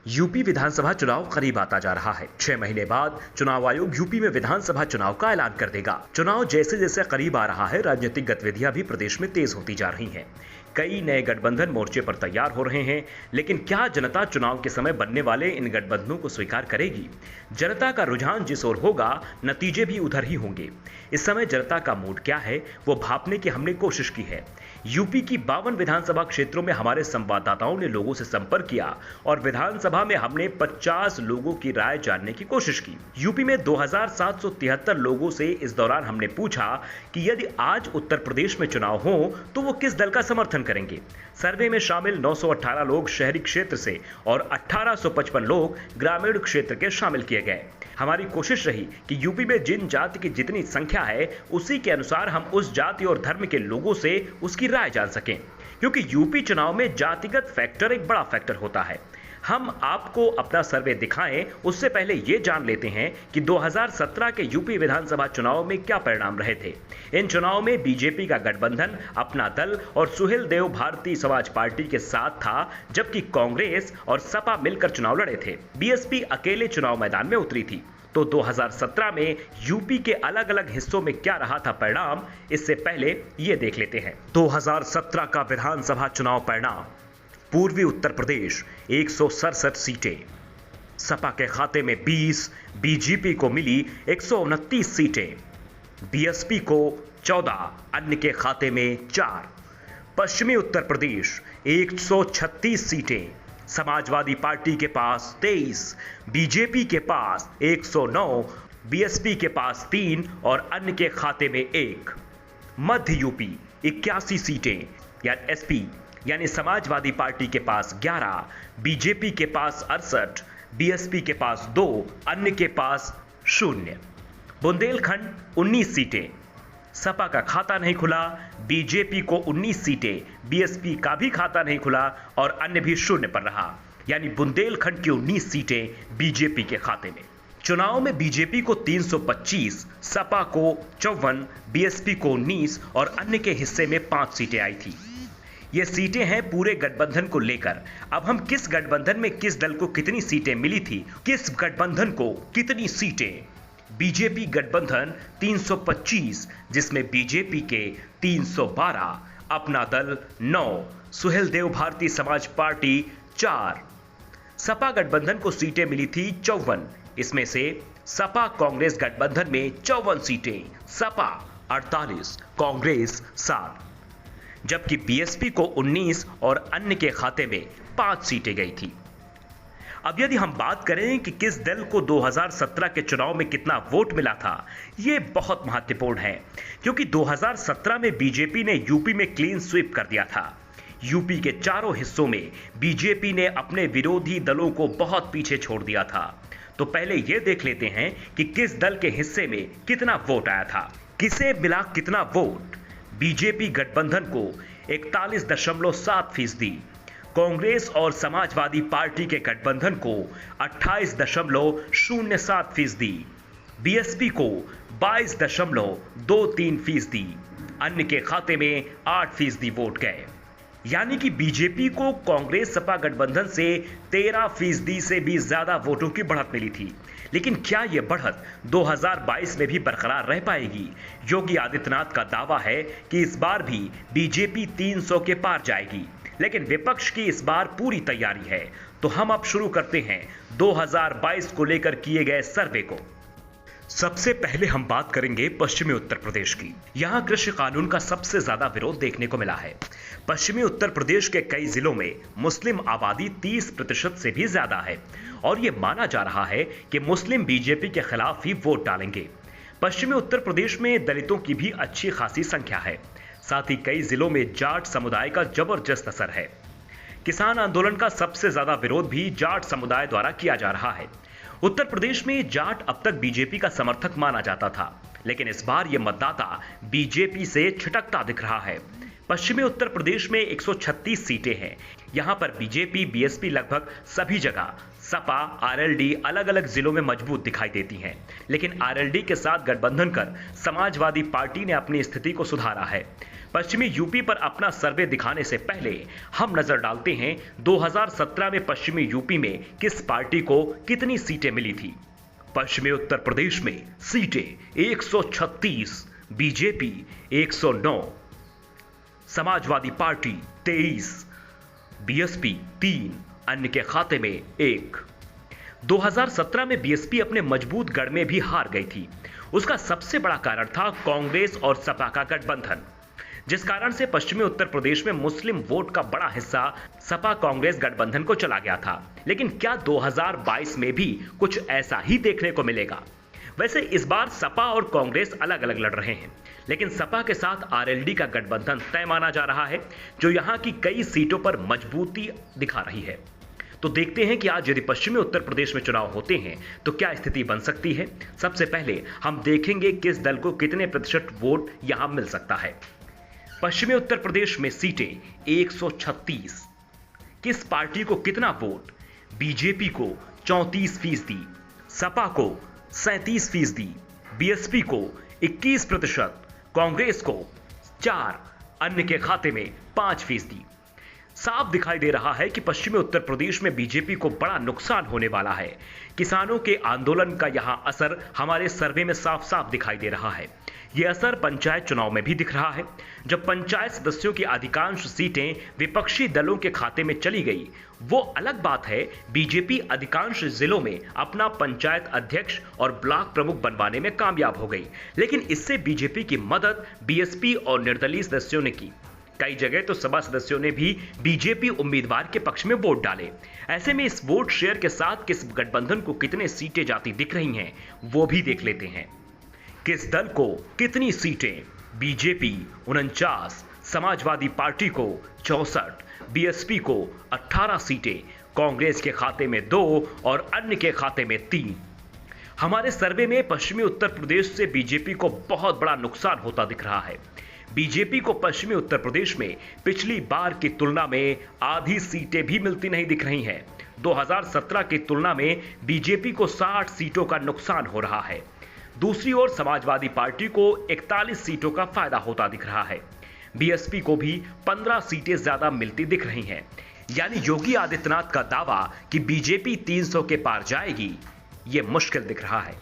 UP विधानसभा चुनाव करीब आता जा रहा है। 6 महीने बाद चुनाव आयोग यूपी में विधानसभा चुनाव का ऐलान कर देगा। चुनाव जैसे जैसे करीब आ रहा है, राजनीतिक गतिविधियां भी प्रदेश में तेज होती जा रही हैं। कई नए गठबंधन मोर्चे पर तैयार हो रहे हैं, लेकिन क्या जनता चुनाव के समय बनने वाले इन गठबंधनों को स्वीकार करेगी? जनता का रुझान जिस ओर होगा, नतीजे भी उधर ही होंगे। इस समय जनता का मूड क्या है, वो भांपने की हमने कोशिश की है। यूपी की 52 विधानसभा क्षेत्रों में हमारे संवाददाताओं ने लोगों से संपर्क किया और विधानसभा में हमने 50 लोगों की राय जानने की कोशिश की। यूपी में 2773 लोगों से इस दौरान हमने पूछा कि यदि आज उत्तर प्रदेश में चुनाव हो तो वो किस दल का समर्थन करेंगे। सर्वे में शामिल 918 लोग शहरी क्षेत्र से और 1855 लोग ग्रामीण क्षेत्र के शामिल किए गए। हमारी कोशिश रही कि यूपी में जिन जाति की जितनी संख्या है, उसी के अनुसार हम उस जाति और धर्म के लोगों से उसकी राय जान सकें, क्योंकि यूपी चुनाव में जातिगत फैक्टर एक बड़ा फैक्टर होता है। हम आपको अपना सर्वे दिखाएं, उससे पहले ये जान लेते हैं कि 2017 के यूपी विधानसभा चुनाव में क्या परिणाम रहे थे। इन चुनाव में बीजेपी का गठबंधन अपना दल और सुहेल देव भारतीय समाज पार्टी के साथ था, जबकि कांग्रेस और सपा मिलकर चुनाव लड़े थे। बीएसपी अकेले चुनाव मैदान में उतरी थी। तो 2017 में यूपी के अलग अलग हिस्सों में क्या रहा था परिणाम, इससे पहले ये देख लेते हैं। 2017 का विधानसभा चुनाव परिणाम: पूर्वी उत्तर प्रदेश 167 सीटें, सपा के खाते में 20, बीजेपी को मिली 129 सीटें, बीएसपी को 14, अन्य के खाते में 4। पश्चिमी उत्तर प्रदेश 136 सीटें, समाजवादी पार्टी के पास 23, बीजेपी के पास 109, बीएसपी के पास 3 और अन्य के खाते में 1। मध्य यूपी 81 सीटें, या एसपी यानी समाजवादी पार्टी के पास 11, बीजेपी के पास 68, बीएसपी के पास 2, अन्य के पास 0। बुंदेलखंड 19 सीटें, सपा का खाता नहीं खुला, बीजेपी को 19 सीटें, बीएसपी का भी खाता नहीं खुला और अन्य भी 0 पर रहा, यानी बुंदेलखंड की 19 सीटें बीजेपी के खाते में। चुनाव में बीजेपी को 325, सपा को 54, बीएसपी को 19 और अन्य के हिस्से में 5 सीटें आई थी। ये सीटें हैं पूरे गठबंधन को लेकर। अब हम किस गठबंधन में किस दल को कितनी सीटें मिली थी, किस गठबंधन को कितनी सीटें। बीजेपी गठबंधन 325, जिसमें बीजेपी के 312, अपना दल 9, सुहेल देव भारतीय समाज पार्टी 4। सपा गठबंधन को सीटें मिली थी 54, इसमें से सपा कांग्रेस गठबंधन में 54 सीटें, सपा 48, कांग्रेस 7, जबकि बीएसपी को 19 और अन्य के खाते में 5 सीटें गई थी। अब यदि हम बात करें कि किस दल को 2017 के चुनाव में कितना वोट मिला था, यह बहुत महत्वपूर्ण है, क्योंकि 2017 में बीजेपी ने यूपी में क्लीन स्वीप कर दिया था। यूपी के चारों हिस्सों में बीजेपी ने अपने विरोधी दलों को बहुत पीछे छोड़ दिया था। तो पहले यह देख लेते हैं कि किस दल के हिस्से में कितना वोट आया था, किसे मिला कितना वोट। बीजेपी गठबंधन को 41.7%, कांग्रेस और समाजवादी पार्टी के गठबंधन को 28.07%, बीएसपी को 22.23%, अन्य के खाते में 8% वोट गए। यानी कि बीजेपी को कांग्रेस सपा गठबंधन से 13% से भी ज्यादा वोटों की बढ़त मिली थी। लेकिन क्या यह बढ़त 2022 में भी बरकरार रह पाएगी? योगी आदित्यनाथ का दावा है कि इस बार भी बीजेपी 300 के पार जाएगी, लेकिन विपक्ष की इस बार पूरी तैयारी है। तो हम अब शुरू करते हैं 2022 को लेकर किए गए सर्वे को। सबसे पहले हम बात करेंगे पश्चिमी उत्तर प्रदेश की। यहां कृषि कानून का सबसे ज्यादा विरोध देखने को मिला है। पश्चिमी उत्तर प्रदेश के कई जिलों में मुस्लिम आबादी 30% से भी ज्यादा है और यह माना जा रहा है कि मुस्लिम बीजेपी के खिलाफ ही वोट डालेंगे। पश्चिमी उत्तर प्रदेश में दलितों की भी अच्छी खासी संख्या है। साथ ही कई जिलों में जाट समुदाय का जबरदस्त असर है। किसान आंदोलन का सबसे ज्यादा विरोध भी जाट समुदाय द्वारा किया जा रहा है। उत्तर प्रदेश में जाट अब तक बीजेपी का समर्थक माना जाता था, लेकिन इस बार यह मतदाता बीजेपी से छिटकता दिख रहा है। पश्चिमी उत्तर प्रदेश में 136 सीटें हैं। यहां पर बीजेपी, बीएसपी लगभग सभी जगह, सपा, आरएलडी अलग अलग जिलों में मजबूत दिखाई देती हैं। लेकिन आरएलडी के साथ गठबंधन कर समाजवादी पार्टी ने अपनी स्थिति को सुधारा है। पश्चिमी यूपी पर अपना सर्वे दिखाने से पहले हम नजर डालते हैं 2017 में पश्चिमी यूपी में किस पार्टी को कितनी सीटें मिली थी। पश्चिमी उत्तर प्रदेश में सीटें 136, बीजेपी 109, समाजवादी पार्टी 23, बीएसपी 3, अन्य के खाते में 1। 2017 में बीएसपी अपने मजबूत गढ़ में भी हार गई थी। उसका सबसे बड़ा कारण था कांग्रेस और सपा का गठबंधन, जिस कारण से पश्चिमी उत्तर प्रदेश में मुस्लिम वोट का बड़ा हिस्सा सपा कांग्रेस गठबंधन को चला गया था। लेकिन क्या 2022 में भी कुछ ऐसा ही देखने को मिलेगा? वैसे इस बार सपा और कांग्रेस अलग अलग लड़ रहे हैं, लेकिन सपा के साथ आरएलडी का गठबंधन तय माना जा रहा है, जो यहां की कई सीटों पर मजबूती दिखा रही है। तो देखते हैं कि आज यदि पश्चिमी उत्तर प्रदेश में चुनाव होते हैं तो क्या स्थिति बन सकती है। सबसे पहले हम देखेंगे किस दल को कितने प्रतिशत वोट यहां मिल सकता है। पश्चिमी उत्तर प्रदेश में सीटें 136, किस पार्टी को कितना वोट? बीजेपी को 34%, सपा को 37%, बीएसपी को 21%, कांग्रेस को 4, अन्य के खाते में 5%। साफ दिखाई दे रहा है कि पश्चिमी उत्तर प्रदेश में बीजेपी को बड़ा नुकसान होने वाला है। किसानों के आंदोलन का यहां असर हमारे सर्वे में साफ साफ दिखाई दे रहा है। यह असर पंचायत चुनाव में भी दिख रहा है। जब पंचायत सदस्यों की अधिकांश सीटें विपक्षी दलों के खाते में चली गई, वो अलग बात है। बीजेपी अधिकांश जिलों में अपना पंचायत अध्यक्ष और ब्लॉक प्रमुख बनवाने में कामयाब हो गई, लेकिन इससे बीजेपी की मदद बीएसपी और निर्दलीय सदस्यों ने की। कई जगह तो सभा सदस्यों ने भी बीजेपी उम्मीदवार के पक्ष में वोट डाले। ऐसे में इस वोट शेयर के साथ किस गठबंधन को कितने सीटें जाती दिख रही हैं, वो भी देख लेते हैं। किस दल को कितनी सीटें? बीजेपी 49, समाजवादी पार्टी को 64, बीएसपी को 18 सीटें, कांग्रेस के खाते में 2 और अन्य के खाते में 3। हमारे सर्वे में पश्चिमी उत्तर प्रदेश से बीजेपी को बहुत बड़ा नुकसान होता दिख रहा है। बीजेपी को पश्चिमी उत्तर प्रदेश में पिछली बार की तुलना में आधी सीटें भी मिलती नहीं दिख रही हैं। 2017 की तुलना में बीजेपी को 60 सीटों का नुकसान हो रहा है। दूसरी ओर समाजवादी पार्टी को 41 सीटों का फायदा होता दिख रहा है। बीएसपी को भी 15 सीटें ज्यादा मिलती दिख रही हैं। यानी योगी आदित्यनाथ का दावा कि बीजेपी 300 के पार जाएगी, ये मुश्किल दिख रहा है।